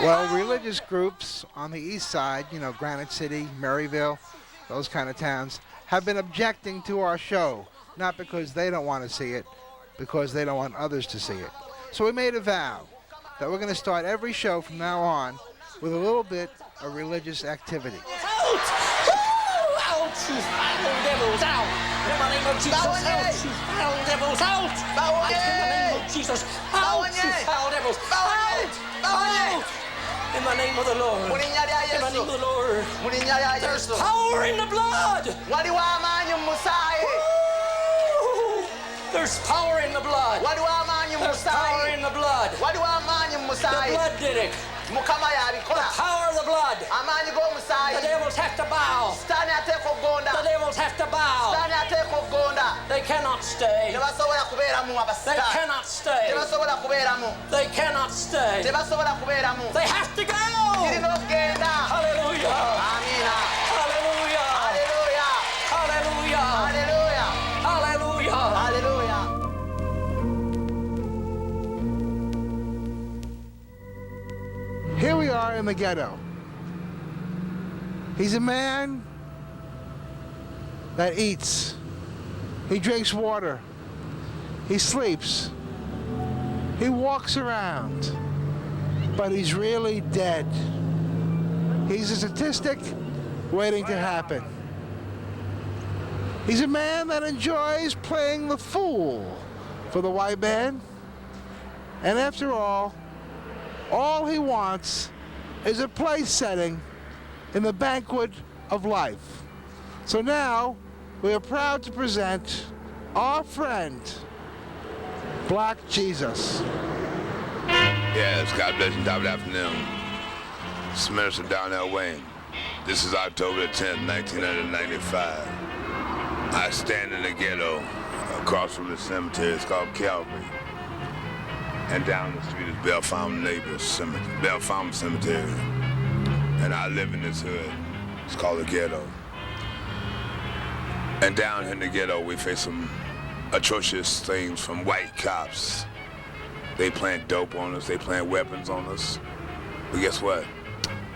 Well, religious groups on the east side, you know, Granite City, Maryville, those kind of towns, have been objecting to our show. Not because they don't want to see it, because they don't want others to see it. So we made a vow that we're going to start every show from now on with a little bit of religious activity. Out! Out, you foul devils, out! In the name of Jesus, out, you foul devils, out! In the name of Jesus, out, you foul devils, out! Out! In the name of the Lord, in the name of the Lord, there's power in the blood! There's power in the blood! There's power in the blood! The blood did it! The power of the blood. The devils have to bow. The devils have to bow. They cannot stay. They cannot stay. They cannot stay. They have to go. Hallelujah. Hallelujah. Hallelujah. Hallelujah. Hallelujah. Here we are in the ghetto. He's a man that eats. He drinks water. He sleeps. He walks around. But he's really dead. He's a statistic waiting to happen. He's a man that enjoys playing the fool for the white man. And after all he wants is a place setting in the banquet of life. So now, we are proud to present our friend, Black Jesus. Yes, God bless you. Top of the afternoon. It's Minister Donnell Wayne. This is October the 10th, 1995. I stand in the ghetto across from the cemetery. It's called Calvary. And down the street is Bellefontaine Cemetery. And I live in this hood. It's called the ghetto. And down in the ghetto, we face some atrocious things from white cops. They plant dope on us. They plant weapons on us. But guess what?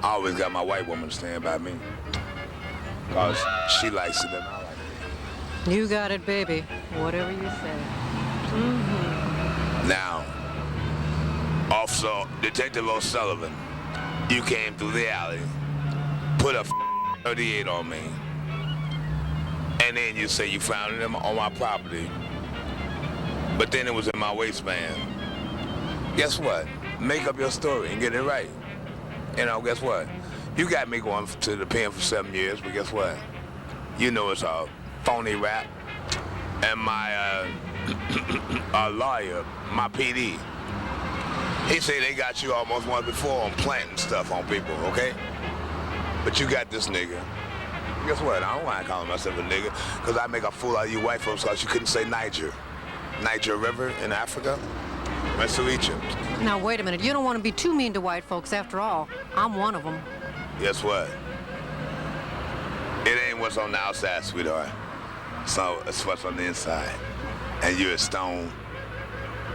I always got my white woman to stand by me. Because she likes it and I like it. You got it, baby. Whatever you say. Mm-hmm. Now, Officer Detective O'Sullivan, you came through the alley, put a 38 on me, and then you say you found them on my property, but then it was in my waistband. Guess what? Make up your story and get it right. You know, guess what? You got me going to the pen for 7 years, but guess what? You know it's a phony rap. And my lawyer, my PD, he say they got you almost once before on planting stuff on people, okay? But you got this nigga. Guess what? I don't mind calling myself a nigga, because I make a fool out of you white folks because you couldn't say Niger. Niger River in Africa, rest of Egypt. Now, wait a minute. You don't want to be too mean to white folks, after all. I'm one of them. Guess what? It ain't what's on the outside, sweetheart. So it's what's on the inside. And you're a stone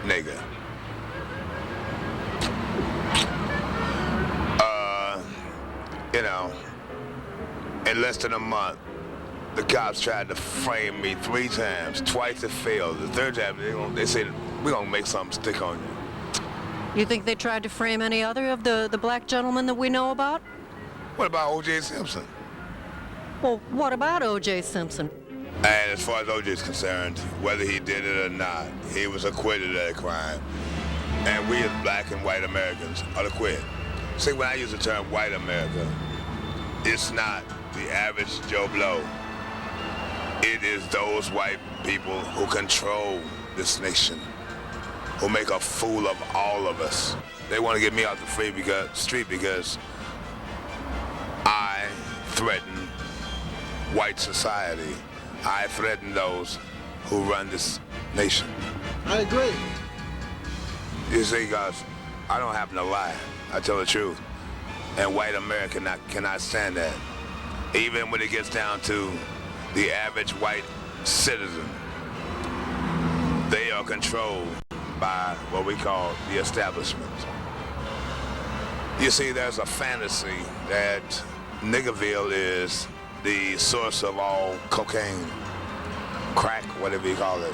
nigga. You know, in less than a month, the cops tried to frame me 3 times. Twice it failed. The third time, they said, we're going to make something stick on you. You think they tried to frame any other of the black gentlemen that we know about? What about OJ Simpson? Well, what about OJ Simpson? And as far as OJ is concerned, whether he did it or not, he was acquitted of that crime. And we as black and white Americans are to quit. See, when I use the term white America, it's not the average Joe Blow. It is those white people who control this nation, who make a fool of all of us. They want to get me off the street because I threaten white society. I threaten those who run this nation. I agree. You see, guys, I don't happen to lie. I tell the truth. And white America cannot stand that. Even when it gets down to the average white citizen, they are controlled by what we call the establishment. You see, there's a fantasy that Niggerville is the source of all cocaine, crack, whatever you call it.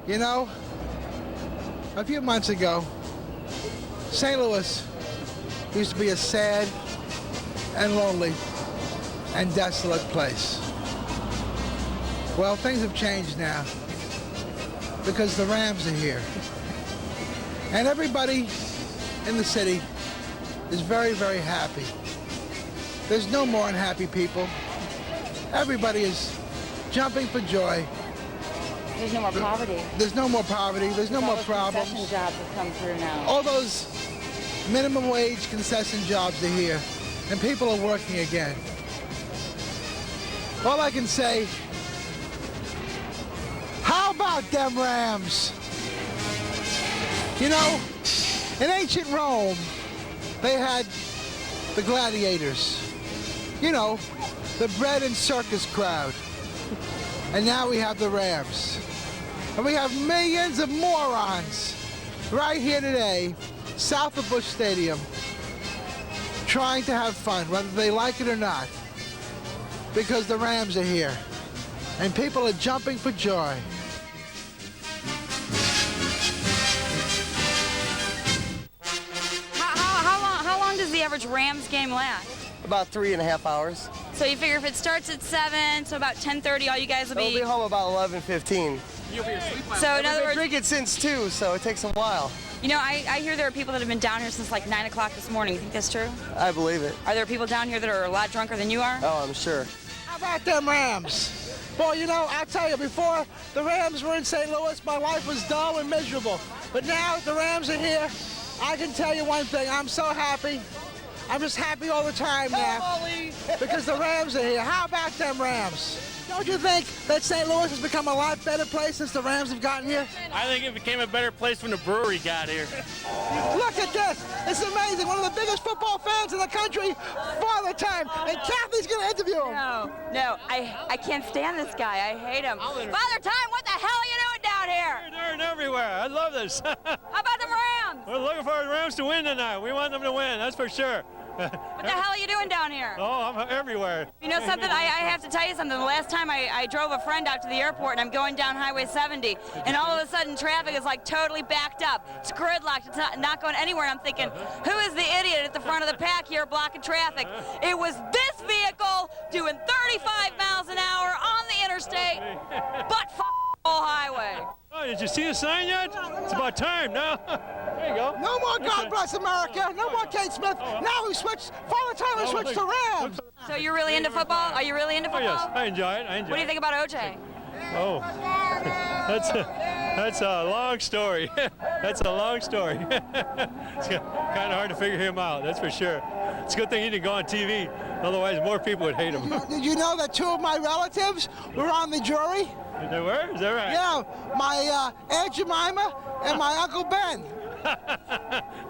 You know, a few months ago, St. Louis used to be a sad and lonely and desolate place. Well, things have changed now because the Rams are here. And everybody in the city is very, very happy. There's no more unhappy people. Everybody is jumping for joy. There's no more poverty. There's no more poverty. There's no more problems. Concession jobs have come through now. All those minimum wage concession jobs are here, and people are working again. All I can say, how about them Rams? You know, in ancient Rome, they had the gladiators. You know, the bread and circus crowd. And now we have the Rams. And we have millions of morons right here today, south of Busch Stadium, trying to have fun, whether they like it or not, because the Rams are here. And people are jumping for joy. How long does the average Rams game last? About 3.5 hours. So you figure if it starts at 7, so about 10:30, all you guys will We'll be home about 11:15. So in other We've been words, drinking since 2, so it takes a while. you know, I hear there are people that have been down here since like 9 o'clock this morning. You think that's true? I believe it. Are there people down here that are a lot drunker than you are? Oh, I'm sure. How about them Rams? Boy, you know, I'll tell you, before the Rams were in St. Louis, my life was dull and miserable. But now the Rams are here. I can tell you one thing, I'm so happy. I'm just happy all the time now because the Rams are here. How about them Rams? Don't you think that St. Louis has become a lot better place since the Rams have gotten here? I think it became a better place when the brewery got here. Look at this. It's amazing. One of the biggest football fans in the country for the time. And Cathy's going to interview him. No, I can't stand this guy. I hate him. Father Time, what the hell are you doing down here? They're everywhere. I love this. How about them Rams? We're looking for the Rams to win tonight. We want them to win, that's for sure. What the hell are you doing down here? Oh, I'm everywhere. You know something? I have to tell you something. The last time I drove a friend out to the airport, and I'm going down Highway 70, and all of a sudden traffic is like totally backed up. It's gridlocked. It's not going anywhere. And I'm thinking, who is the idiot at the front of the pack here blocking traffic? It was this vehicle doing 35 miles an hour on the interstate, but whole highway. Oh, did you see the sign yet? It's about time now. There you go. No more God Bless America. No more Kate Smith. Now we switch. Father Time we switch to Rams. So you're really into football? Are you really into Oh, football? yes, I enjoy it. What do you think about OJ? Oh, That's a long story. That's a long story. It's kind of hard to figure him out, that's for sure. It's a good thing he didn't go on TV. Otherwise, more people would hate him. Did you know that 2 of my relatives were on the jury? They were? Is that right? Yeah, my Aunt Jemima and my Uncle Ben.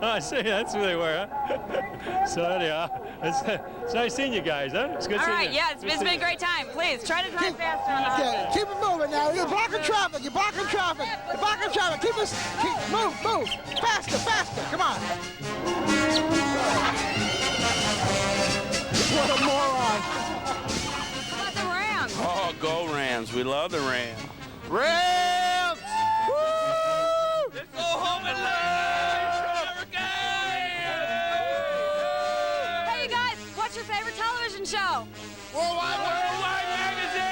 I see, that's who they were, huh? So anyhow, it's nice seeing you guys, huh? It's good All seeing right, you. yeah, it's been a great time. Please, try to drive faster on the highway. Yeah, keep it moving now. You're blocking traffic. You're blocking traffic. You're blocking traffic. Move. Faster. Come on. What a moron. How about the Rams? Oh, go Rams. We love the Rams. Rams! Woo! Let's go home and learn. Hey, you guys, what's your favorite television show? Worldwide Magazine.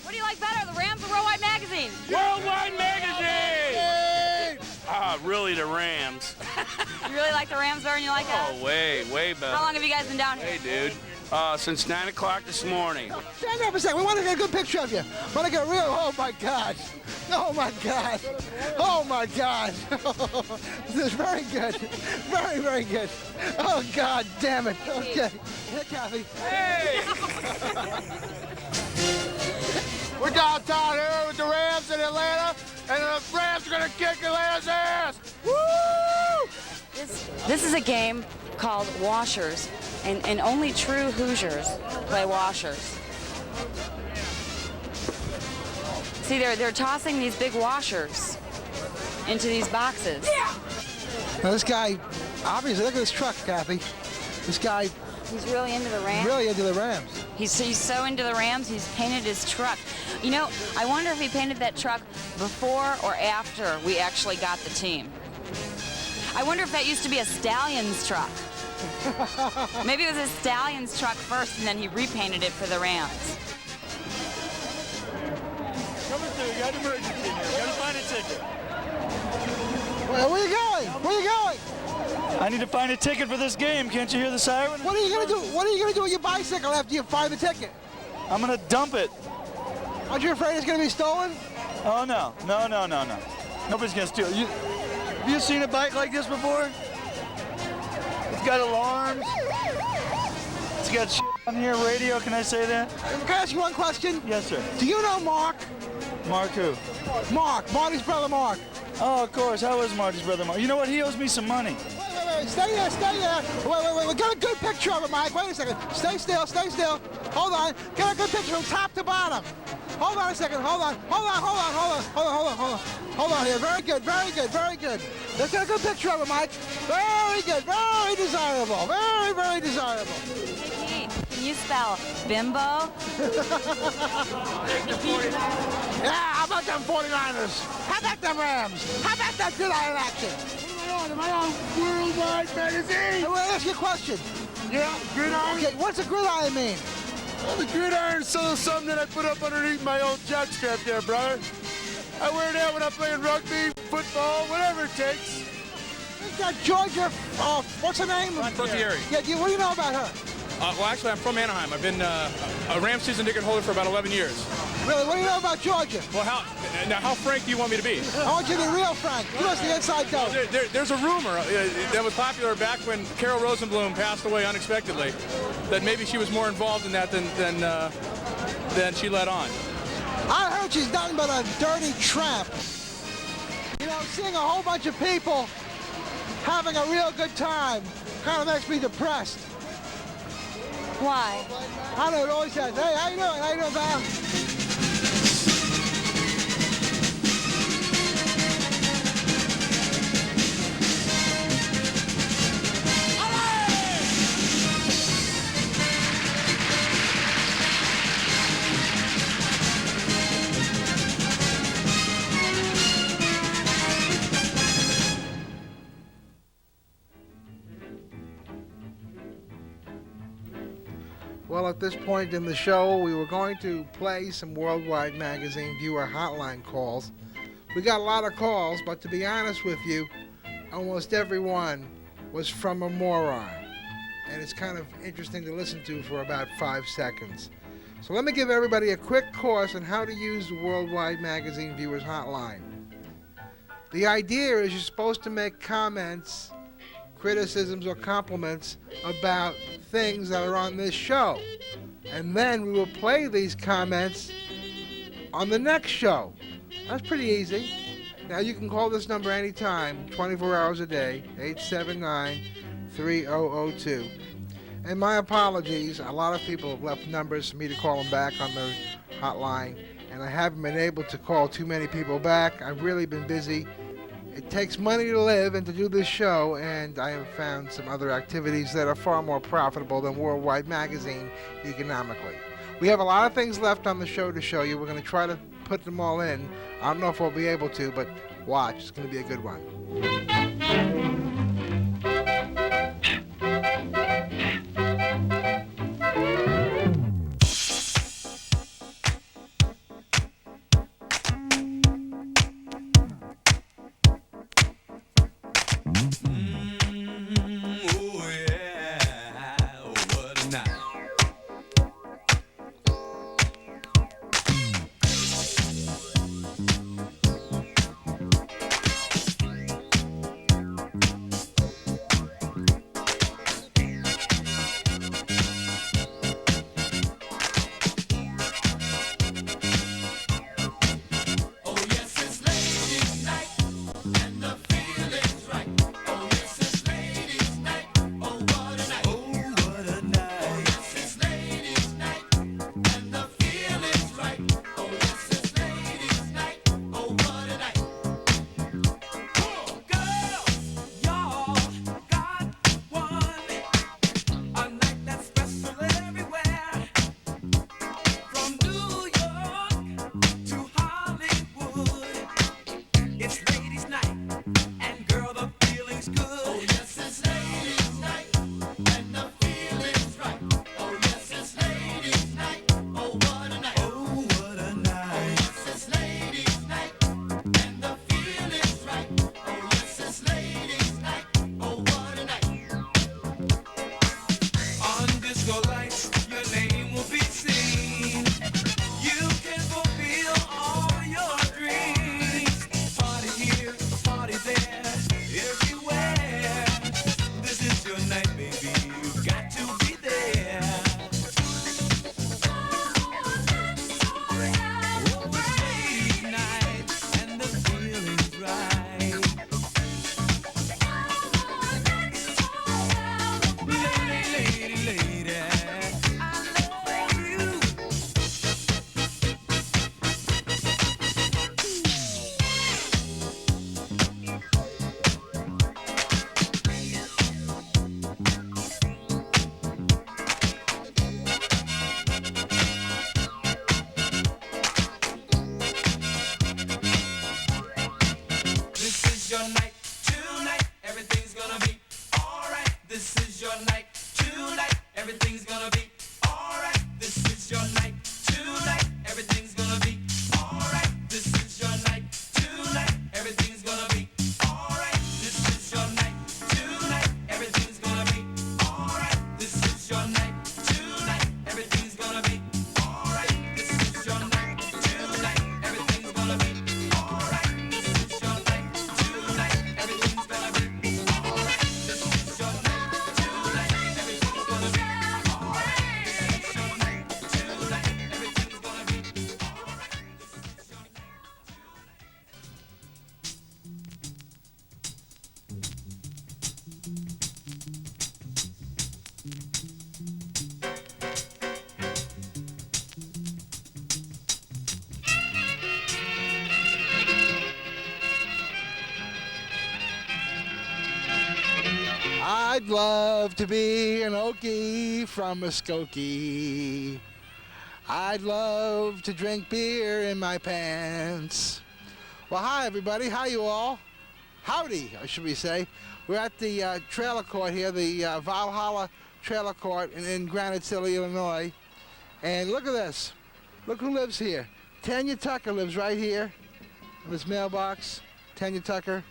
What do you like better, the Rams or Worldwide Magazine? Worldwide Magazine. Really the Rams. You really like the Rams better than you like us? Oh, way better. How long have you guys been down here? Hey, dude. Since 9 o'clock this morning. Stand up a second. We want to get a good picture of you. Want to get real. Oh my God. Oh my God. Oh my God. This is very good. Very good. Oh God damn it. Okay. Hey, Cathy. Hey! We're downtown here with the Rams in Atlanta, and the Rams are gonna kick Atlanta's ass. Woo! This is a game called Washers, and only true Hoosiers play Washers. See, they're tossing these big washers into these boxes. Now this guy, obviously, look at this truck, Cathy. This guy He's really into the Rams. really into the Rams. He's so into the Rams, he's painted his truck. You know, I wonder if he painted that truck before or after we actually got the team. I wonder if that used to be a Stallions truck. Maybe it was a Stallions truck first, and then he repainted it for the Rams. Coming through, you got an emergency here. You gotta find a ticket. Where you going? Where you going? I need to find a ticket for this game. Can't you hear the siren? What are you gonna do? What are you gonna do with your bicycle after you find the ticket? I'm gonna dump it. Aren't you afraid it's gonna be stolen? Oh no. Nobody's gonna steal it. Have you seen a bike like this before? It's got alarms. It's got shit on here, radio. Can I say that? Can I ask you one question? Yes, sir. Do you know Mark? Mark who? Mark, Marty's brother Mark. Oh, of course. How is Marty's brother Mark? You know what? He owes me some money. Wait, stay there. Wait. We got a good picture of it, Mike. Wait a second. Stay still. Hold on. Get a good picture from top to bottom. Hold on a second. Hold on here. Very good. Let's get a good picture of it, Mike. Very good. Very desirable. Very desirable. Hey, Pete, can you spell bimbo? Yeah, how about them 49ers? How about them Rams? How about that gridiron action? Am I on Worldwide Magazine? I want to ask you a question. Yeah, gridiron? Okay, what's a gridiron mean? Well, the gridiron's something that I put up underneath my old jockstrap there, brother. I wear that when I'm playing rugby, football, whatever it takes. Is that Georgia, what's her name? Frontieri. Yeah, what do you know about her? Well, actually, I'm from Anaheim. I've been a Rams season ticket holder for about 11 years. Really? What do you know about Georgia? Well, how frank do you want me to be? I want you to be real frank. Give us the inside dope. There's a rumor that was popular back when Carol Rosenblum passed away unexpectedly, that maybe she was more involved in that than she let on. I heard she's nothing but a dirty tramp. You know, seeing a whole bunch of people having a real good time kind of makes me depressed. Why? I know, it always says, hey, how you doing? How you doing, pal? Well, at this point in the show, we were going to play some Worldwide Magazine viewer hotline calls. We got a lot of calls, but to be honest with you, almost every one was from a moron. And it's kind of interesting to listen to for about 5 seconds. So let me give everybody a quick course on how to use the Worldwide Magazine Viewers Hotline. The idea is you're supposed to make comments, criticisms, or compliments about things that are on this show. And then we will play these comments on the next show. That's pretty easy. Now you can call this number anytime, 24 hours a day, 879-3002. And my apologies, a lot of people have left numbers for me to call them back on the hotline, and I haven't been able to call too many people back. I've really been busy. It takes money to live and to do this show, and I have found some other activities that are far more profitable than Worldwide Magazine economically. We have a lot of things left on the show to show you. We're going to try to put them all in. I don't know if we'll be able to, but watch. It's going to be a good one. I'd love to be an Okie from Muskogee. I'd love to drink beer in my pants. Well, hi, everybody. How you all? Howdy, should we say. We're at the trailer court here, the Valhalla trailer court in Granite City, Illinois. And look at this. Look who lives here. Tanya Tucker lives right here in this mailbox. Tanya Tucker.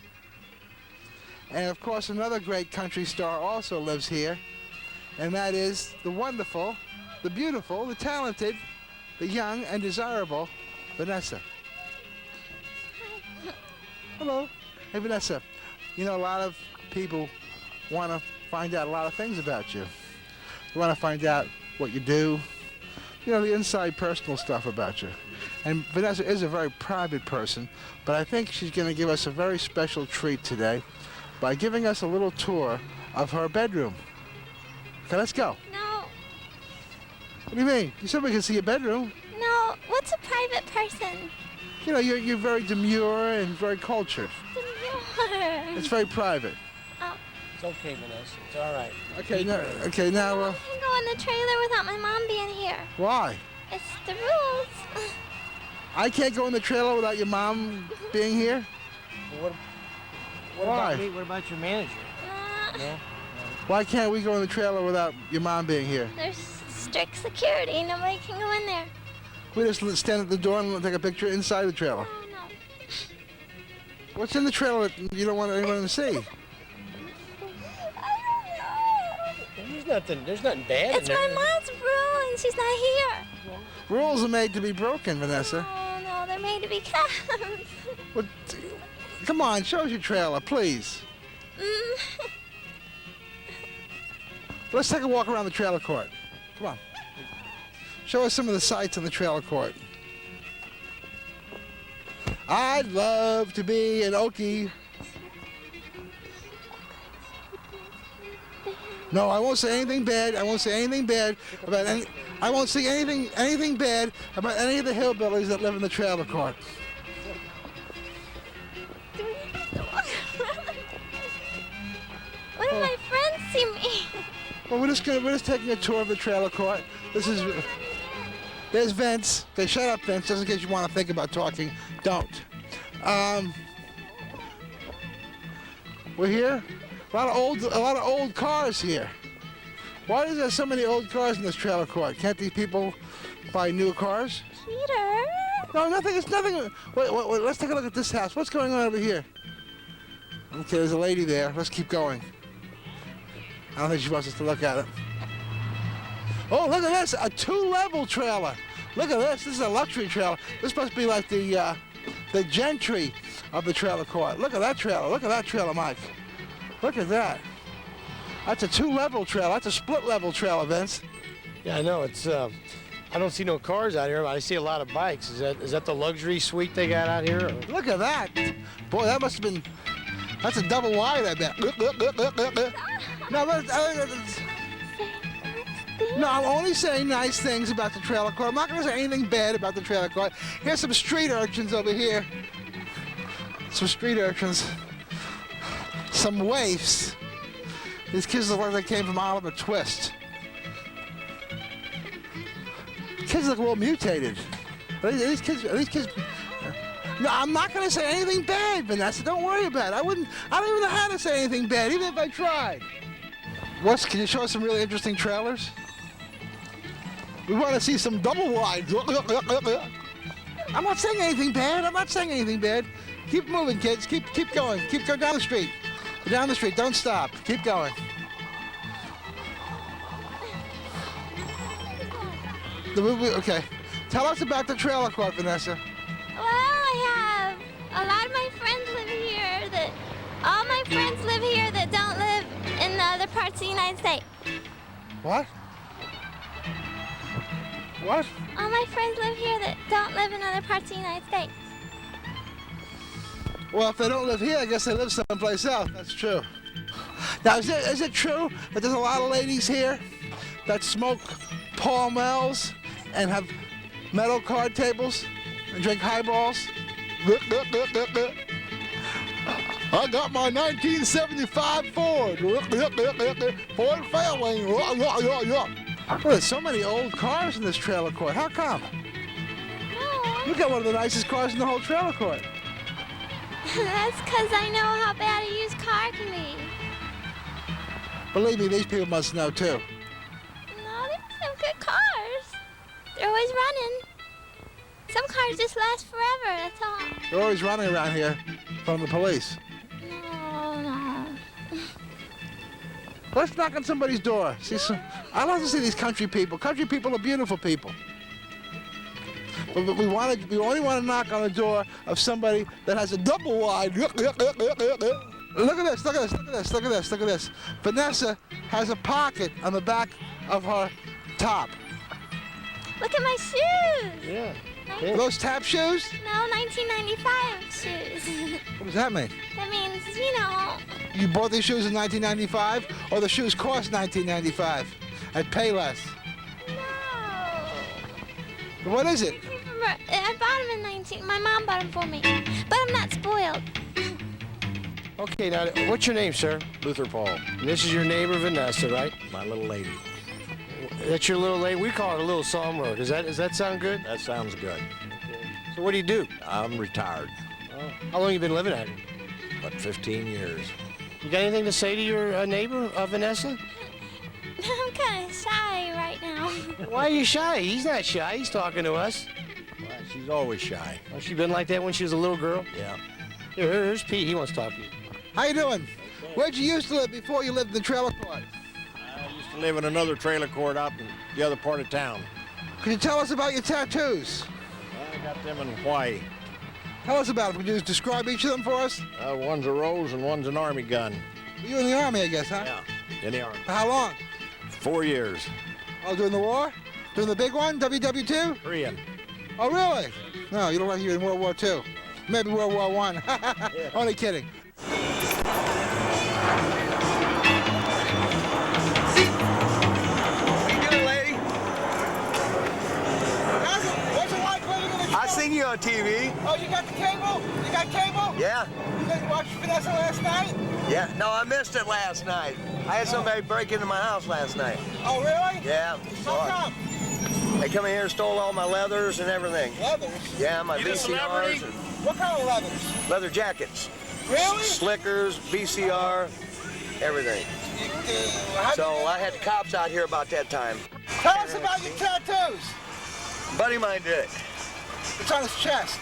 And, of course, another great country star also lives here. And that is the wonderful, the beautiful, the talented the young and desirable Vanessa. Hello. Hey, Vanessa. You know, a lot of people want to find out a lot of things about you. They want to find out what you do, you know, the inside personal stuff about you. And Vanessa is a very private person, but I think she's going to give us a very special treat today by giving us a little tour of her bedroom. Okay, let's go. No. What do you mean? You said we can see your bedroom. No, what's a private person? You know, you're very demure and very cultured. Demure. It's very private. Oh. It's okay, Vanessa. It's all right. Okay, now, I can't go in the trailer without my mom being here. Why? It's the rules. I can't go in the trailer without your mom being here? What Why? about me? What about your manager? No? Why can't we go in the trailer without your mom being here? There's strict security. Nobody can go in there. We just stand at the door and take a picture inside the trailer. No. What's in the trailer that you don't want anyone to see? There's nothing bad It's in there. my mom's rule, and she's not here. Rules are made to be broken, Vanessa. No, they're made to be kept. What, come on, show us your trailer, please. Let's take a walk around the trailer court. Come on. Show us some of the sights on the trailer court. I'd love to be an Okie. No, I won't say anything bad. I won't say anything bad about any. I won't say anything bad about any of the hillbillies that live in the trailer court. What if my friends see me? Well, we're just taking a tour of the trailer court. There's Vince. Okay, shut up, Vince, just in case you want to think about talking. Don't. We're here. A lot of old cars here. Why is there so many old cars in this trailer court? Can't these people buy new cars? Peter. No, nothing. It's nothing. Wait, let's take a look at this house. What's going on over here? Okay, there's a lady there. Let's keep going. I don't think she wants us to look at it. Oh, look at this, a 2-level trailer. Look at this, this is a luxury trailer. This must be like the gentry of the trailer court. Look at that trailer, Mike. Look at that. That's a 2-level trailer, that's a split-level trailer, Vince. Yeah, I know, it's, I don't see no cars out here, but I see a lot of bikes. Is that the luxury suite they got out here? Or? Look at that. Boy, that must have been, that's a double wide, I bet. No, no, I'm only saying nice things about the trailer court. I'm not going to say anything bad about the trailer court. Here's some street urchins over here. Some street urchins. Some waifs. These kids look like they came from Oliver Twist. Kids look a little mutated. Are these kids... No, I'm not going to say anything bad, Vanessa. Don't worry about it. I don't even know how to say anything bad, even if I tried. Can you show us some really interesting trailers? We want to see some double wides. I'm not saying anything bad. Keep moving, kids. Keep going. Keep going down the street. Go down the street. Don't stop. Keep going. Okay. Tell us about the trailer court, Vanessa. Well, I have a lot of my friends live here all my friends live here that don't live in the other parts of the United States. What? What? All my friends live here that don't live in other parts of the United States. Well, if they don't live here, I guess they live someplace else. That's true. Now, is it true that there's a lot of ladies here that smoke Pall Malls and have metal card tables and drink highballs? I got my 1975 Ford. Ford Fairlane. Well, there's so many old cars in this trailer court. How come? You got one of the nicest cars in the whole trailer court. That's because I know how bad a used car can be. Believe me, these people must know too. No, they're some good cars. They're always running. Some cars just last forever, that's all. They're always running around here from the police. No. Let's knock on somebody's door. I love to see these country people. Country people are beautiful people. But we only want to knock on the door of somebody that has a double wide. Look at this, look at this, look at this, look at this, look at this. Vanessa has a pocket on the back of her top. Look at my shoes. Yeah. Are those tap shoes? No, 1995 shoes. What does that mean? That means, you know. You bought these shoes in 1995, or the shoes cost 1995 at Payless? No. What is it? I bought them in my mom bought them for me, but I'm not spoiled. Okay, now, what's your name, sir? Luther Paul. And this is your neighbor, Vanessa, right? My little lady. That's your little lady? We call it a little songbird. Does that sound good? That sounds good. Okay. So what do you do? I'm retired. Oh. How long you been living at it? About 15 years. You got anything to say to your neighbor, Vanessa? I'm kind of shy right now. Why are you shy? He's not shy. He's talking to us. Well, she's always shy. Oh, she been like that when she was a little girl? Yeah. Here's Pete. He wants to talk to you. How you doing? Where'd you used to live before you lived in the trailer court? I used to live in another trailer court out in the other part of town. Could you tell us about your tattoos? I got them in Hawaii. Tell us about them. Could you just describe each of them for us? One's a rose and one's an army gun. You in the Army, I guess, huh? Yeah, in the Army. For how long? 4 years. Oh, during the war? During the big one, WW2? Korean. Oh, really? No, you look like you're in World War II. Maybe World War I. Yeah. Only kidding. I seen you on TV. Oh, you got the cable? You got cable? Yeah. You didn't watch Vanessa last night? Yeah. No, I missed it last night. I had somebody break into my house last night. Oh, really? Yeah. How come? They come in here and stole all my leathers and everything. Leathers? Yeah, my You the VCRs. celebrity? And What kind of leathers? leather jackets. Really? Slickers, VCR, everything. So I had the cops out here about that time. Tell us about your tattoos. Buddy of mine did it. It's on his chest.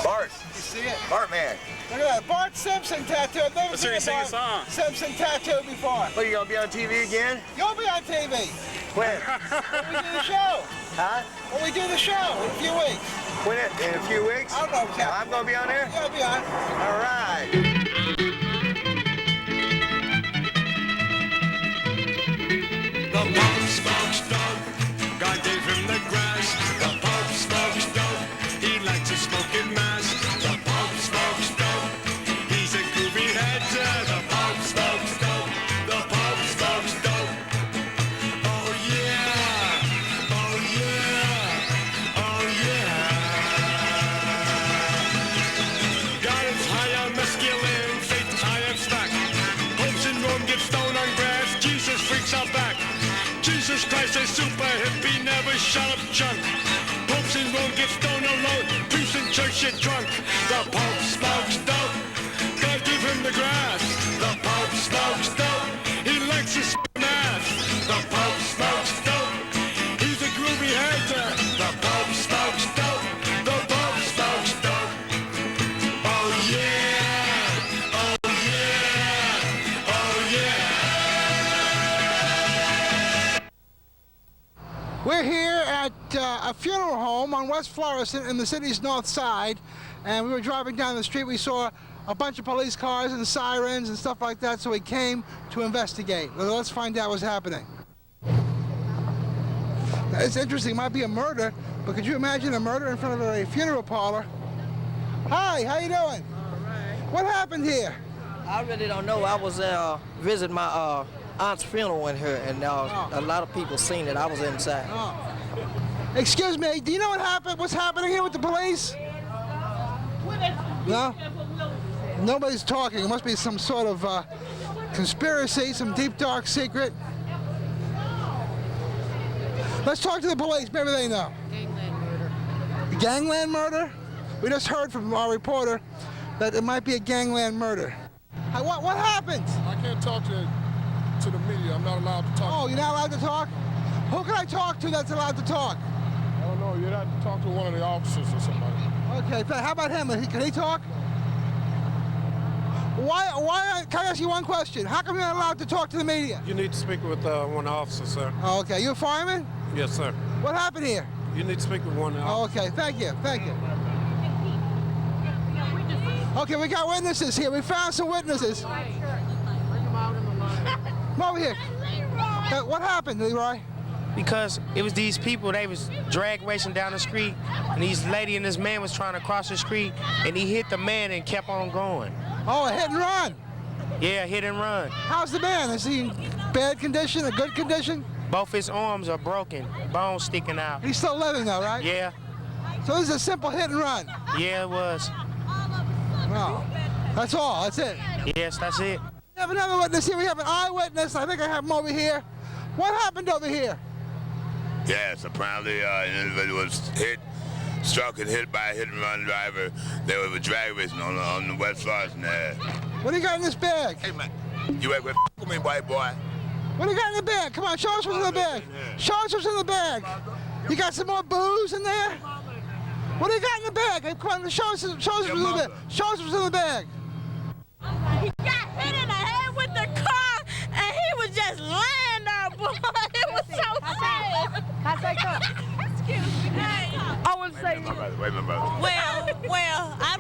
Bart. You see it? Bart man. Look at that. Bart Simpson tattoo. I've never Let's seen hear you sing a Bart song. Simpson tattoo before. What, you gonna be on TV again? You'll be on TV. When? When we do the show. Huh? When we do the show in a few weeks. When in a few weeks? I don't know exactly. I'm gonna be on there? You'll be on. All right. The Pope smokes dope. God gave him the grass. The Pope smokes dope. He likes to smoke in mass. The Pope smokes dope. He's a groovy head. The Pope smokes dope. The Pope smokes dope. Oh yeah. Oh yeah. Oh yeah. God is high on masculine. Faith is high on stack. Pope syndrome gets stoned on grass. Jesus freaks out back. Jesus Christ, a super hippie, never shut up junk. Pope syndrome gets stoned alone, priest in church shit drunk. The Pope smokes dope, God give him the grass. The Pope smokes dope, he likes to smoke ass. The Pope smokes dope, he's a groovy hater. The Pope smokes dope, the Pope smokes dope. Oh yeah, oh yeah, oh yeah. We're here at a funeral home on West Florissant in the city's north side, and we were driving down the street. We saw a bunch of police cars and sirens and stuff like that, so we came to investigate. Well, let's find out what's happening. Now, it's interesting. It might be a murder, but could you imagine a murder in front of a funeral parlor? Hi, how you doing? All right. What happened here? I really don't know. I was visiting my aunt's funeral in here, and a lot of people seen it. I was inside. Oh. Excuse me, do you know what happened? What's happening here with the police? No? Nobody's talking. It must be some sort of conspiracy, some deep, dark secret. Let's talk to the police. Maybe they know. Gangland murder. Gangland murder? We just heard from our reporter that it might be a gangland murder. Hey, what happened? I can't talk to the media. I'm not allowed to talk. Oh, you're not allowed to talk? Who can I talk to that's allowed to talk? I don't know. You'd have to talk to one of the officers or somebody. Okay, how about him? Can he talk? Why? Can I ask you one question? How come you're not allowed to talk to the media? You need to speak with one officer, sir. Oh, okay. You a fireman? Yes, sir. What happened here? You need to speak with one now. Oh, okay, thank you. Okay, we got witnesses here. We found some witnesses. Come over here. What happened, Leroy? Because it was these people, they was drag racing down the street, and these lady and this man was trying to cross the street, and he hit the man and kept on going. Oh, a hit and run? Yeah, hit and run. How's the man? Is he in bad condition, a good condition? Both his arms are broken, bones sticking out. He's still living though, right? Yeah. So this is a simple hit and run? Yeah, it was. No, that's all, that's it? Yes, that's it. We have another witness here. We have an eyewitness. I think I have him over here. What happened over here? Yes, apparently an individual was struck and hit by a hit-and-run driver. They were drag racing on the West Florissant there. What do you got in this bag? Hey, man, you ain't with me, white boy. What do you got in the bag? Come on, show us what's in the bag. Show us what's in the bag. You got some more booze in there? What do you got in the bag? Come on, show us what's in the bag. Show us what's in the bag. He got hit in the head with the car, and he was just laying there, boy. It was so sad. Excuse me. I want to say. Wait a minute, brother. Well, I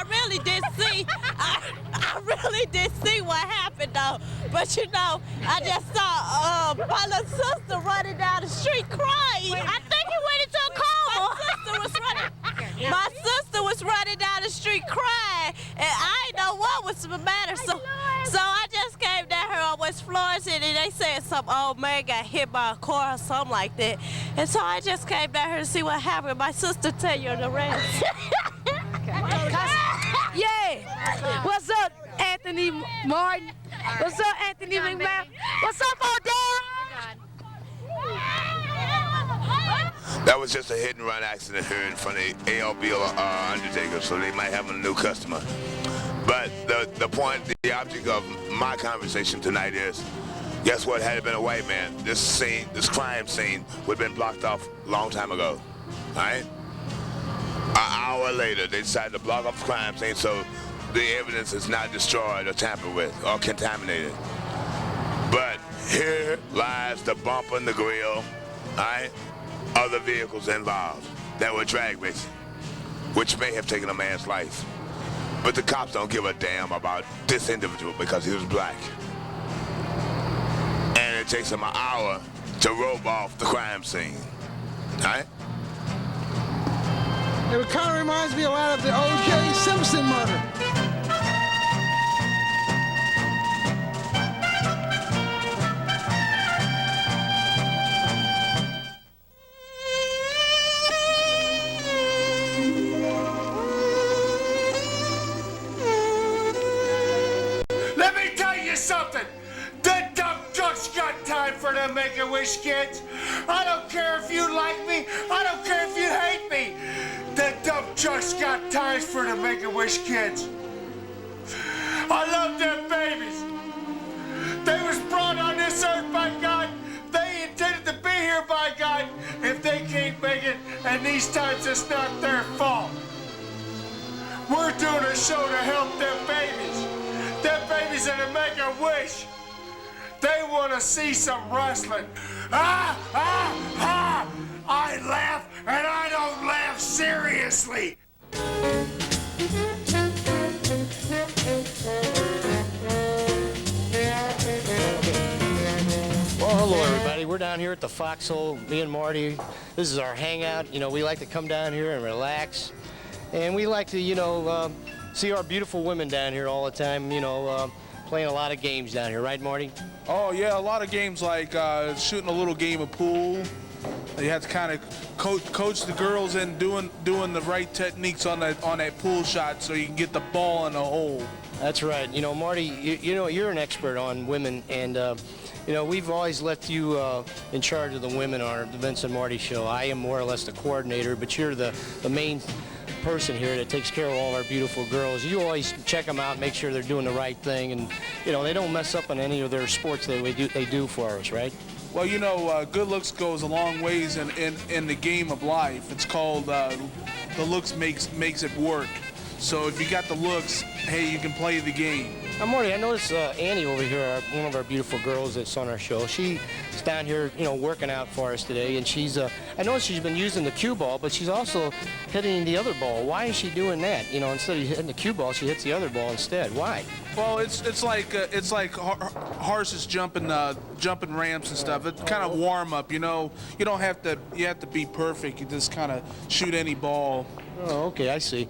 really did see. I really did see what happened though. But you know, I just saw my little sister running down the street crying. I think he went into a coma. My sister was running down the street crying, and I didn't know what was the matter. So I just came down here on West Florissant, and they said some old man got hit by a car or something like that. And so I just came down here to see what happened. My sister tell you the rest. Yeah. What's up, Anthony Martin? What's up, Anthony McMahon? What's up, Odell? That was just a hit-and-run accident here in front of ALB Undertaker, so they might have a new customer. But the point, the object of my conversation tonight is, guess what? Had it been a white man, this crime scene would have been blocked off a long time ago, all right? An hour later, they decided to block off the crime scene so the evidence is not destroyed or tampered with or contaminated. But here lies the bump on the grill, all right? Other vehicles involved that were drag racing, which may have taken a man's life. But the cops don't give a damn about this individual because he was black. And it takes them an hour to rope off the crime scene, all right? It kind of reminds me a lot of the OJ Simpson murder. Let me tell you something. The dump truck's got time for the Make-A-Wish kids. I don't care if you like me. I don't care if you hate me. The dump truck's got time for the Make-A-Wish kids. I love them babies. They was brought on this earth by God. They intended to be here by God. If they can't make it, and these times it's not their fault. We're doing a show to help them babies. Them babies that make a wish. They want to see some wrestling. I laugh, and I don't laugh seriously. Well, hello everybody. We're down here at the Foxhole, me and Marty. This is our hangout. You know, we like to come down here and relax. And we like to, see our beautiful women down here all the time, playing a lot of games down here, right, Marty? Oh, yeah, a lot of games like shooting a little game of pool. You have to kind of coach the girls in doing the right techniques on that pool shot so you can get the ball in the hole. That's right. You know, Marty, you're an expert on women, and we've always left you in charge of the women on the Vince and Marty show. I am more or less the coordinator, but you're the main person here that takes care of all our beautiful girls. You always check them out, make sure they're doing the right thing, and they don't mess up on any of their sports that they do for us, right? Well, good looks goes a long ways in the game of life. It's called the looks makes it work. So if you got the looks, hey, you can play the game. Marty, I noticed Annie over here, one of our beautiful girls that's on our show. She's down here, working out for us today, and she's. I noticed she's been using the cue ball, but she's also hitting the other ball. Why is she doing that? Instead of hitting the cue ball, she hits the other ball instead. Why? Well, it's like horses jumping ramps and stuff. It's kind of warm up. You don't have to. You have to be perfect. You just kind of shoot any ball. Oh, okay, I see.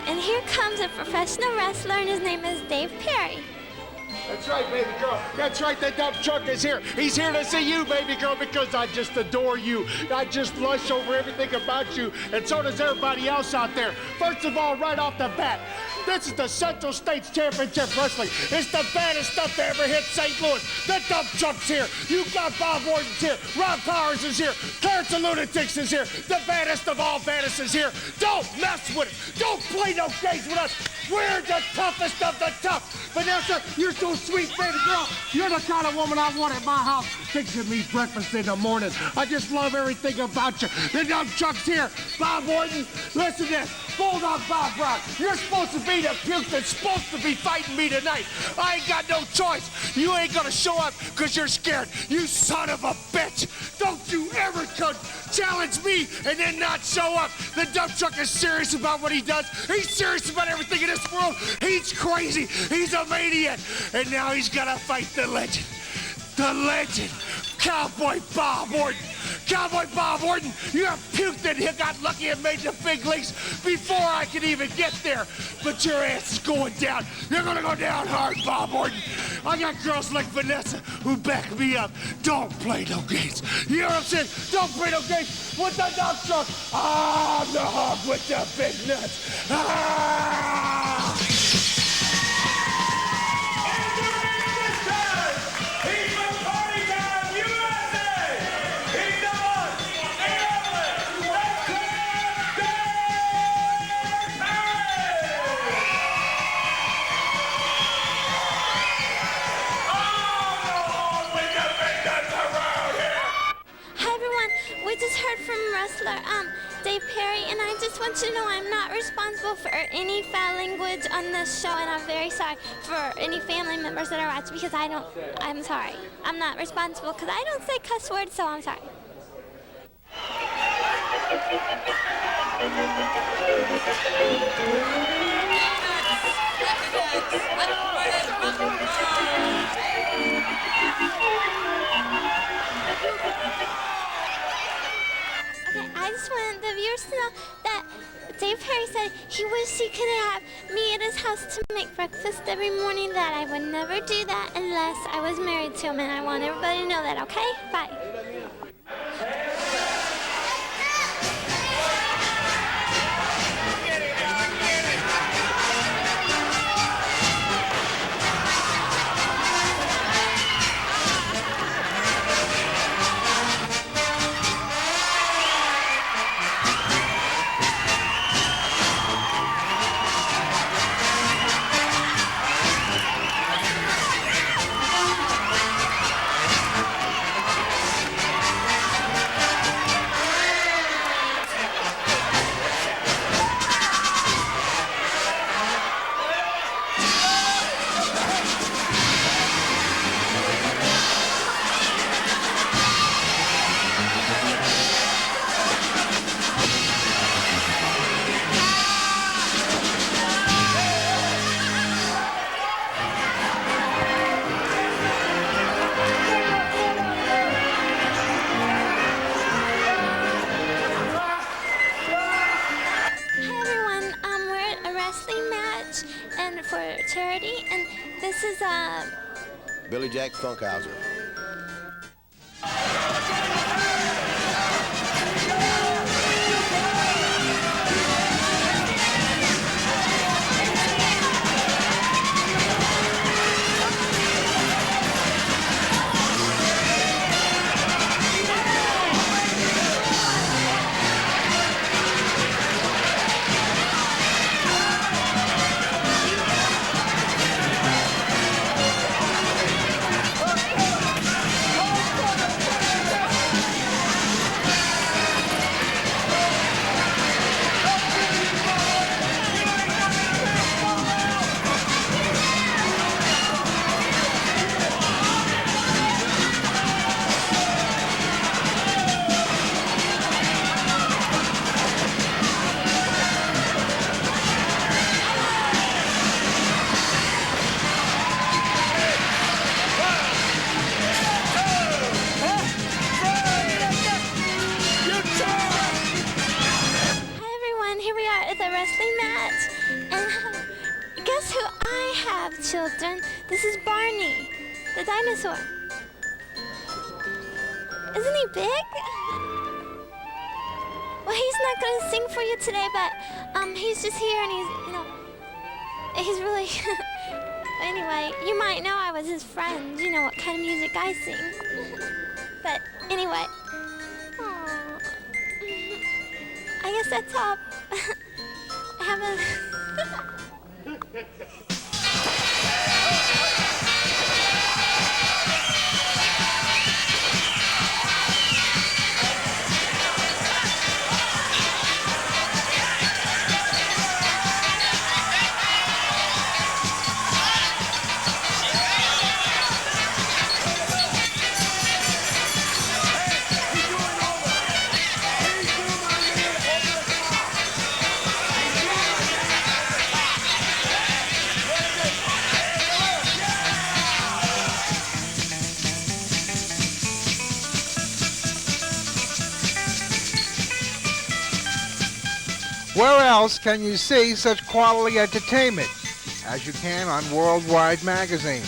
And here comes a professional wrestler, and his name is Dave Perry. That's right, baby girl. That's right, that dump truck is here. He's here to see you, baby girl, because I just adore you. I just lush over everything about you, and so does everybody else out there. First of all, right off the bat, this is the Central States Championship Wrestling. It's the baddest stuff to ever hit St. Louis. The dump truck's here. You got Bob Orton's here. Rob Powers is here. Clarence the Lunatics is here. The baddest of all baddest is here. Don't mess with it. Don't play no games with us. We're the toughest of the tough. Vanessa, you're so sweet, baby girl. You're the kind of woman I want at my house, fixing me breakfast in the morning. I just love everything about you. The dump truck's here. Bob Orton, listen to this. Bulldog Bob Brown, you're supposed to be the puke that's supposed to be fighting me tonight. I ain't got no choice. You ain't gonna show up because you're scared. You son of a bitch. Don't you ever challenge me and then not show up. The dump truck is serious about what he does. He's serious about everything in this world. He's crazy. He's a maniac. And now he's gonna fight the legend. The legend. Cowboy Bob Orton. Cowboy Bob Orton, you're a puke that got lucky and made the big leagues before I could even get there. But your ass is going down. You're gonna go down hard, Bob Orton. I got girls like Vanessa who back me up. Don't play no games. You know what I'm saying? Don't play no games with the dump truck. I'm the hog with the big nuts. Ah! We just heard from wrestler Dave Perry, and I just want you to know I'm not responsible for any foul language on this show, and I'm very sorry for any family members that are watching because I'm sorry. I'm not responsible because I don't say cuss words, so I'm sorry. Okay, I just want the viewers to know that Dave Perry said he wished he could have me at his house to make breakfast every morning, that I would never do that unless I was married to him, and I want everybody to know that, okay? Bye. Billy Jack Funkhauser. Children, this is Barney, the dinosaur. Isn't he big? Well, he's not going to sing for you today, but he's just here and he's really... Anyway, you might know I was his friend. You know what kind of music I sing. But anyway, I guess that's all. I have a... Where else can you see such quality entertainment as you can on Worldwide Magazine?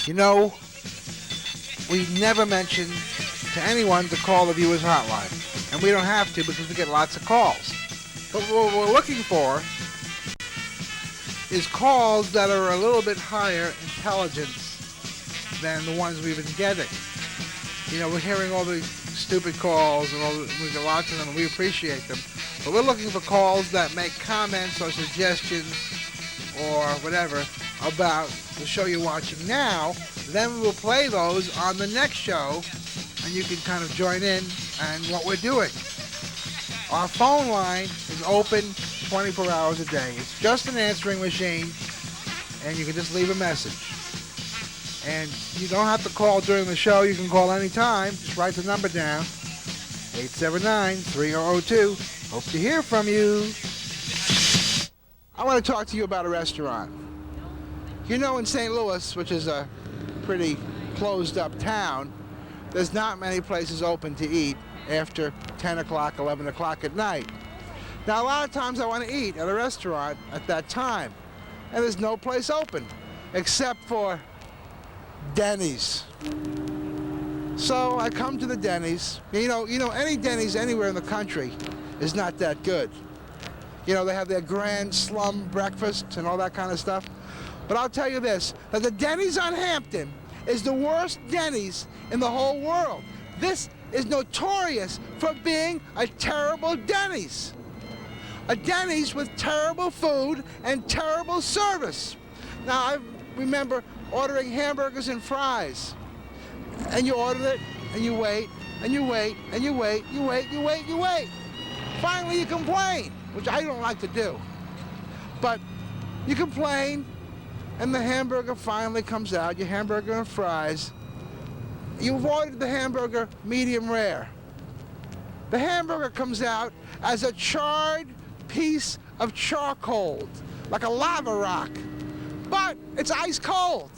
You know, we never mention to anyone to call the viewers hotline, and we don't have to because we get lots of calls. But what we're looking for is calls that are a little bit higher intelligence than the ones we've been getting. You know, we're hearing all the stupid calls, and we get lots of them, and we appreciate them. But we're looking for calls that make comments or suggestions or whatever about the show you're watching now. Then we'll play those on the next show, and you can kind of join in and what we're doing. Our phone line is open 24 hours a day. It's just an answering machine, and you can just leave a message. And you don't have to call during the show. You can call anytime. Just write the number down. 879-3002. Hope to hear from you. I want to talk to you about a restaurant. You know, in St. Louis, which is a pretty closed up town, there's not many places open to eat after 10 o'clock, 11 o'clock at night. Now, a lot of times I want to eat at a restaurant at that time, and there's no place open except for Denny's. So I come to the Denny's. You know, any Denny's anywhere in the country is not that good. You know, they have their grand slum breakfast and all that kind of stuff. But I'll tell you this, that the Denny's on Hampton is the worst Denny's in the whole world. This is notorious for being a terrible Denny's. A Denny's with terrible food and terrible service. Now, I remember ordering hamburgers and fries. And you order it, and you wait, and you wait, and you wait, you wait, you wait, you wait. Finally, you complain, which I don't like to do. But you complain, and the hamburger finally comes out, your hamburger and fries. You've ordered the hamburger medium rare. The hamburger comes out as a charred piece of charcoal, like a lava rock. But it's ice cold.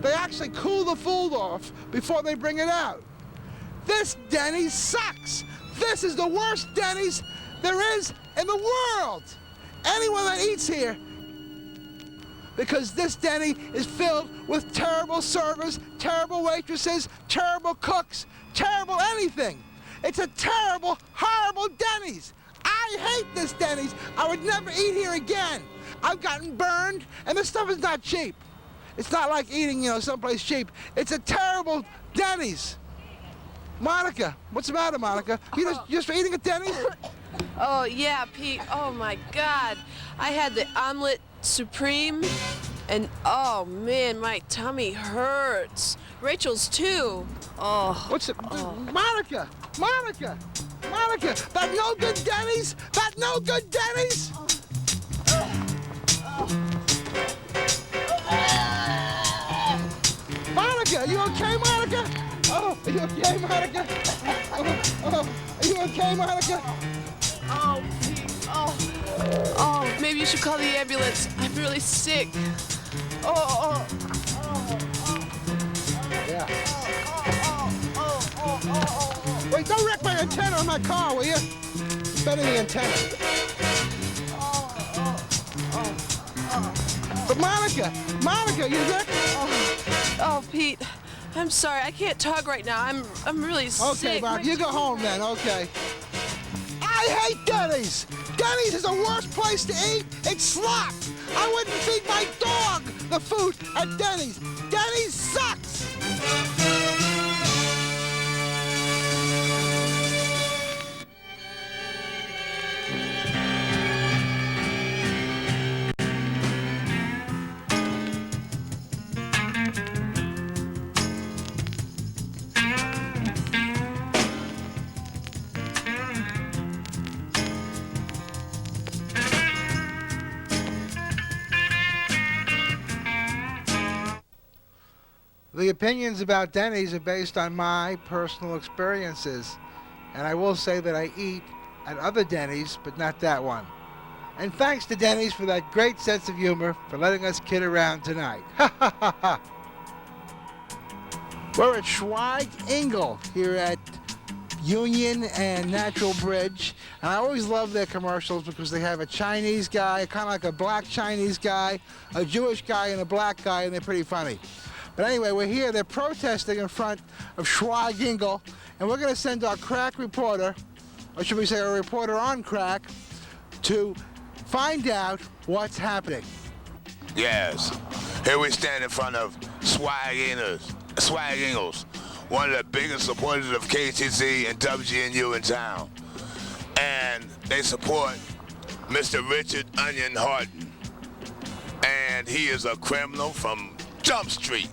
They actually cool the food off before they bring it out. This Denny's sucks. This is the worst Denny's there is in the world. Anyone that eats here, because this Denny is filled with terrible servers, terrible waitresses, terrible cooks, terrible anything. It's a terrible, horrible Denny's. I hate this Denny's. I would never eat here again. I've gotten burned, and this stuff is not cheap. It's not like eating, you know, someplace cheap. It's a terrible Denny's. Monica, what's the matter, Monica? You just eating at Denny's? Oh, yeah, Pete. Oh, my God. I had the omelet supreme, and oh, man, my tummy hurts. Rachel's, too. Oh. What's it? Oh. Monica! Monica! Monica! That no good Denny's? That no good Denny's? Monica, are you okay, Monica? Oh, are you okay, Monica? Are you okay, Monica? Oh, Pete. Oh, maybe you should call the ambulance. I'm really sick. Yeah. Wait, don't wreck my antenna on my car, will you? It's better than the antenna. But Monica, you wrecked? Oh, Pete, I'm sorry. I can't talk right now. I'm really sick. Okay, Mark, you go home then, okay. I hate Denny's! Denny's is the worst place to eat. It's slop. I wouldn't feed my dog the food at Denny's. Denny's sucks! The opinions about Denny's are based on my personal experiences, and I will say that I eat at other Denny's, but not that one. And thanks to Denny's for that great sense of humor for letting us kid around tonight. Ha ha ha ha. We're at Schweig Engel here at Union and Natural Bridge, and I always love their commercials because they have a Chinese guy, kind of like a black Chinese guy, a Jewish guy, and a black guy, and they're pretty funny. But anyway, we're here. They're protesting in front of Schweig Engel, and we're going to send our crack reporter, or should we say a reporter on crack, to find out what's happening. Yes. Here we stand in front of Schweig Engels, one of the biggest supporters of KATZ and WGNU in town. And they support Mr. Richard Onion Horton. And he is a criminal from Jump Street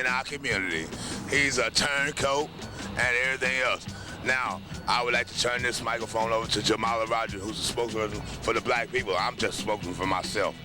in our community. He's a turncoat and everything else. Now, I would like to turn this microphone over to Jamala Rogers, who's a spokesperson for the black people. I'm just spoken for myself.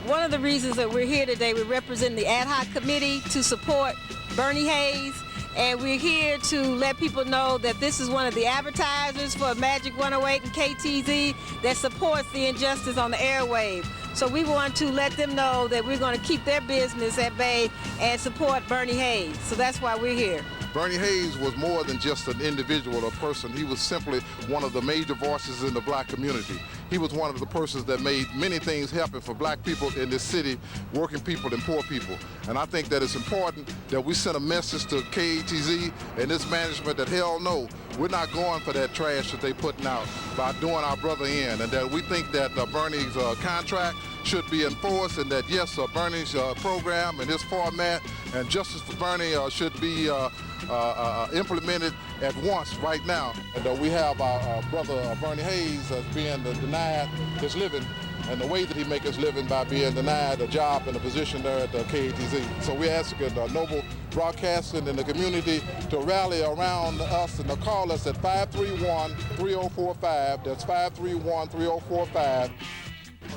One of the reasons that we're here today, we represent the ad hoc committee to support Bernie Hayes and we're here to let people know that this is one of the advertisers for Magic 108 and KATZ that supports the injustice on the airwave. So we want to let them know that we're going to keep their business at bay and support Bernie Hayes. So that's why we're here. Bernie Hayes was more than just an individual or person. He was simply one of the major voices in the black community. He was one of the persons that made many things happen for black people in this city, working people and poor people. And I think that it's important that we send a message to KATZ and this management that hell no, we're not going for that trash that they putting out by doing our brother in, and that we think that Bernie's contract should be enforced, and that yes, Bernie's program and his format and justice for Bernie should be implemented at once right now. And we have our brother Bernie Hayes being denied his living, and the way that he makes his living by being denied a job and a position there at the KATZ. So we're asking Noble Broadcasting and the community to rally around us and to call us at 531-3045. That's 531-3045.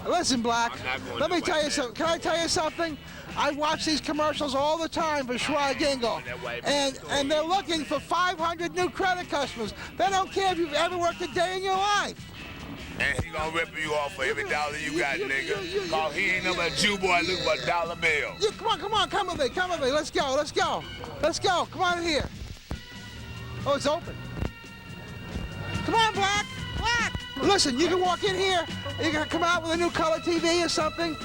Listen, Black, let me tell you something. Can I tell you something? I watch these commercials all the time for Schweig Engel, and they're looking for 500 new credit customers. They don't care if you've ever worked a day in your life. And he gonna rip you off for every dollar you got, nigga. Cause he ain't no but Jew boy looking for a dollar bill. Come on, come with me. Let's go. Come on in here. Oh, it's open. Come on, Black. Listen, you can walk in here. You can come out with a new color TV or something.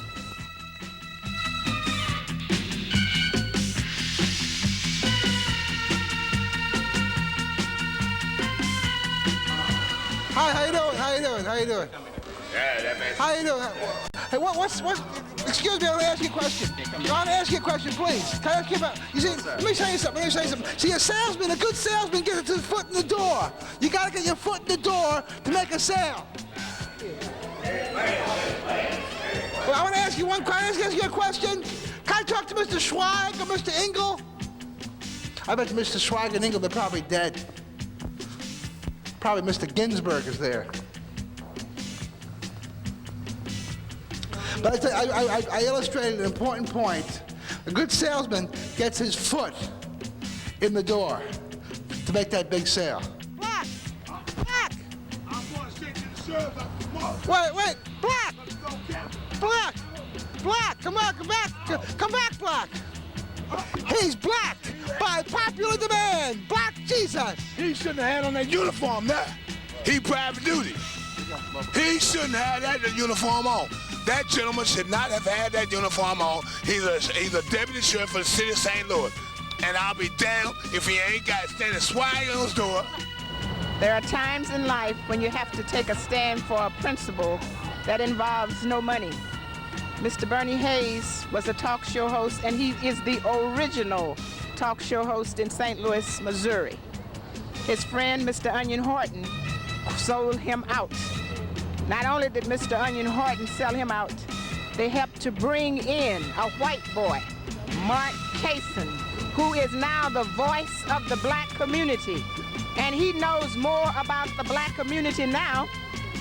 Hi, how you doing? Yeah, that man. How you doing? Hey, what's, excuse me, I want to ask you a question. I want to ask you a question, please. Can I ask you about, you see, let me tell you something. See, a good salesman gets his foot in the door. You got to get your foot in the door to make a sale. Well, I want to ask you a question. Can I talk to Mr. Schweig or Mr. Engel? I bet Mr. Schweig and Engel, they're probably dead. Probably Mr. Ginsburg is there. But I illustrated an important point. A good salesman gets his foot in the door to make that big sale. Black! I'm going straight to the sheriff after tomorrow. Wait, Black, come back, Black. He's blacked by popular demand. Black Jesus. He shouldn't have had on that uniform there. He private duty. He shouldn't have had that uniform on. That gentleman should not have had that uniform on. He's a deputy sheriff for the city of St. Louis. And I'll be damned if he ain't got standing swag on his door. There are times in life when you have to take a stand for a principle that involves no money. Mr. Bernie Hayes was a talk show host, and he is the original talk show host in St. Louis, Missouri. His friend, Mr. Onion Horton, sold him out. Not only did Mr. Onion Horton sell him out, they helped to bring in a white boy, Mark Cason, who is now the voice of the black community. And he knows more about the black community now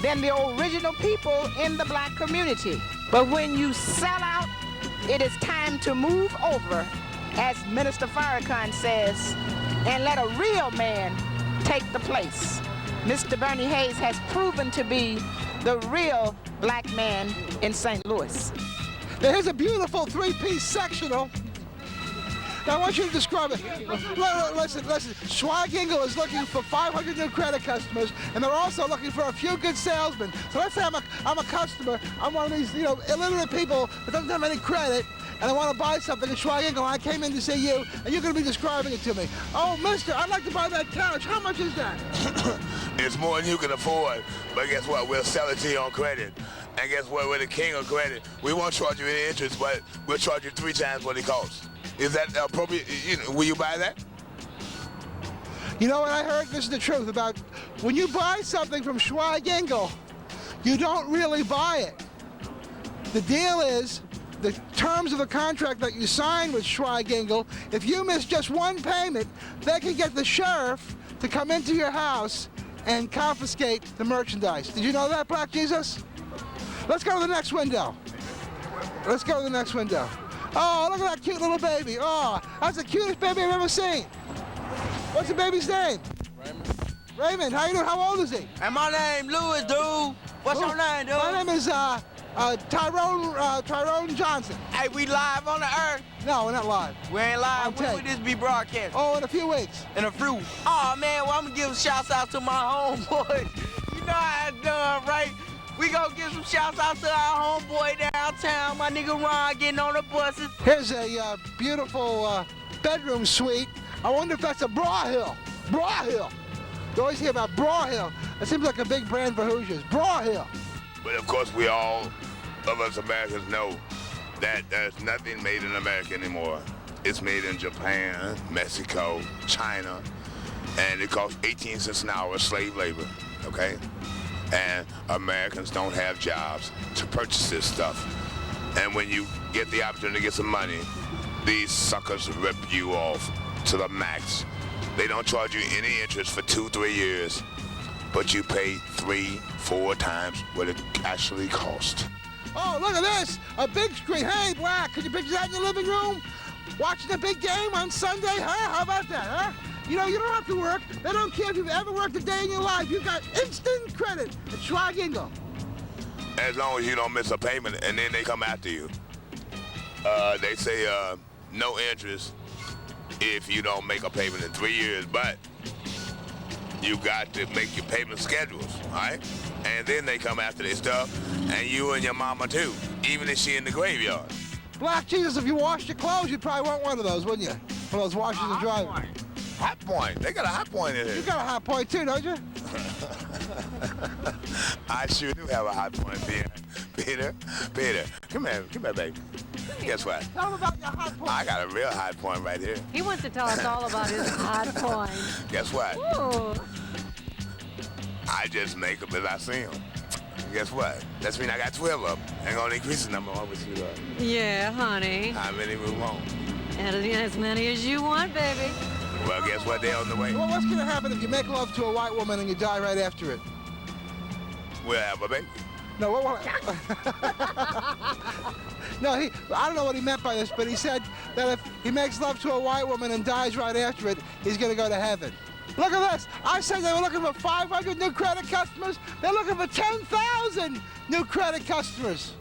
than the original people in the black community. But when you sell out, it is time to move over, as Minister Farrakhan says, and let a real man take the place. Mr. Bernie Hayes has proven to be the real black man in St. Louis. Now here's a beautiful three-piece sectional. Now I want you to describe it. Listen. Schweig Engel is looking for 500 new credit customers, and they're also looking for a few good salesmen. So let's say I'm a customer. I'm one of these, illiterate people that doesn't have any credit, and I want to buy something at Schweig Engel. I came in to see you, and you're going to be describing it to me. Oh, mister, I'd like to buy that couch. How much is that? It's more than you can afford, but guess what? We'll sell it to you on credit. And guess what? We're the king of credit. We won't charge you any interest, but we'll charge you 3 times what it costs. Is that appropriate? Will you buy that? You know what I heard? This is the truth about when you buy something from Schweig Engel, you don't really buy it. The deal is, the terms of the contract that you sign with Schweig Engel, if you miss just one payment, they can get the sheriff to come into your house and confiscate the merchandise. Did you know that, Black Jesus? Let's go to the next window. Oh, look at that cute little baby. Oh, that's the cutest baby I've ever seen. What's the baby's name? Raymond, how you doing? How old is he? And my name Louis, dude. What's your name, dude? My name is Tyrone Johnson. Hey, we live on the earth? No, we're not live. We ain't live. When would this be broadcast? Oh, in a few weeks. In a few. Oh man, well I'm gonna give shouts out to my homeboy. You know how it's done, right? We gonna give some shouts out to our homeboy downtown, my nigga Ron getting on the buses. Here's a beautiful bedroom suite. I wonder if that's a Bra Hill. Bra Hill. You always hear about Bra Hill. It seems like a big brand for Hoosiers. Bra Hill. But of course, we all of us Americans know that there's nothing made in America anymore. It's made in Japan, Mexico, China, and it costs 18 cents an hour slave labor, okay? And Americans don't have jobs to purchase this stuff. And when you get the opportunity to get some money, these suckers rip you off to the max. They don't charge you any interest for 2-3 years, but you pay 3-4 times what it actually costs. Oh, look at this, a big screen. Hey, Black, could you picture that in your living room? Watching a big game on Sunday, huh? How about that, huh? You know, you don't have to work. They don't care if you've ever worked a day in your life. You've got instant credit at Schweig Engel. As long as you don't miss a payment, and then they come after you. They say no interest if you don't make a payment in 3 years, but you got to make your payment schedules, all right? And then they come after their stuff, and you and your mama too, even if she in the graveyard. Black Jesus, if you washed your clothes, you'd probably want one of those, wouldn't you? One of those washers and dryers. Hot point. They got a hot point in here. You got a hot point too, don't you? I sure do have a hot point, Peter. Peter, come here, baby. Guess what? Tell them about your hot point. I got a real hot point right here. He wants to tell us all about his hot point. Guess what? Ooh. I just make them as I see them. Guess what? That means I got 12 of them. Ain't gonna increase the number over to Yeah, honey. how many we want. And as many as you want, baby. Well, guess what? They're on the way. Well, what's gonna happen if you make love to a white woman and you die right after it? We'll have a baby. No, what? No, I don't know what he meant by this, but he said that if he makes love to a white woman and dies right after it, he's gonna go to heaven. Look at this. I said they were looking for 500 new credit customers. They're looking for 10,000 new credit customers.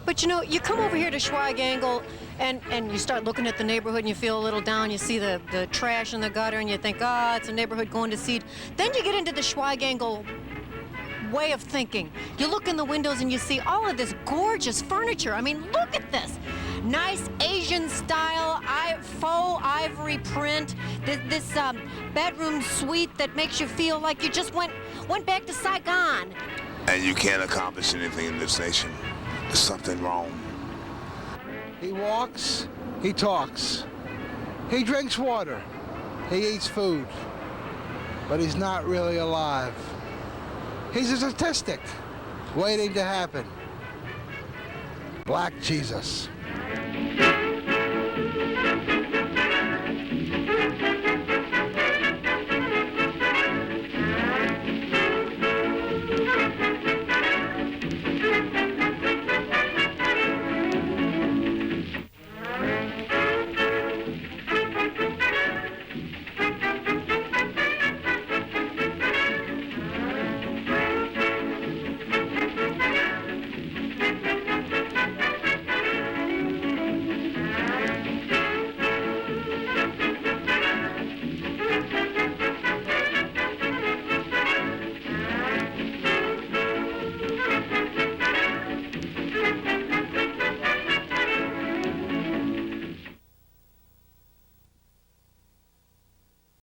But you know, you come over here to Schweig Engel and you start looking at the neighborhood and you feel a little down. You see the trash in the gutter and you think, oh, it's a neighborhood going to seed. Then you get into the Schweig Engel way of thinking. You look in the windows and you see all of this gorgeous furniture. I mean, look at this. Nice Asian style, faux ivory print, this bedroom suite that makes you feel like you just went back to Saigon. And you can't accomplish anything in this nation. There's something wrong. He walks, he talks, he drinks water, he eats food, but he's not really alive. He's a statistic waiting to happen. Black Jesus.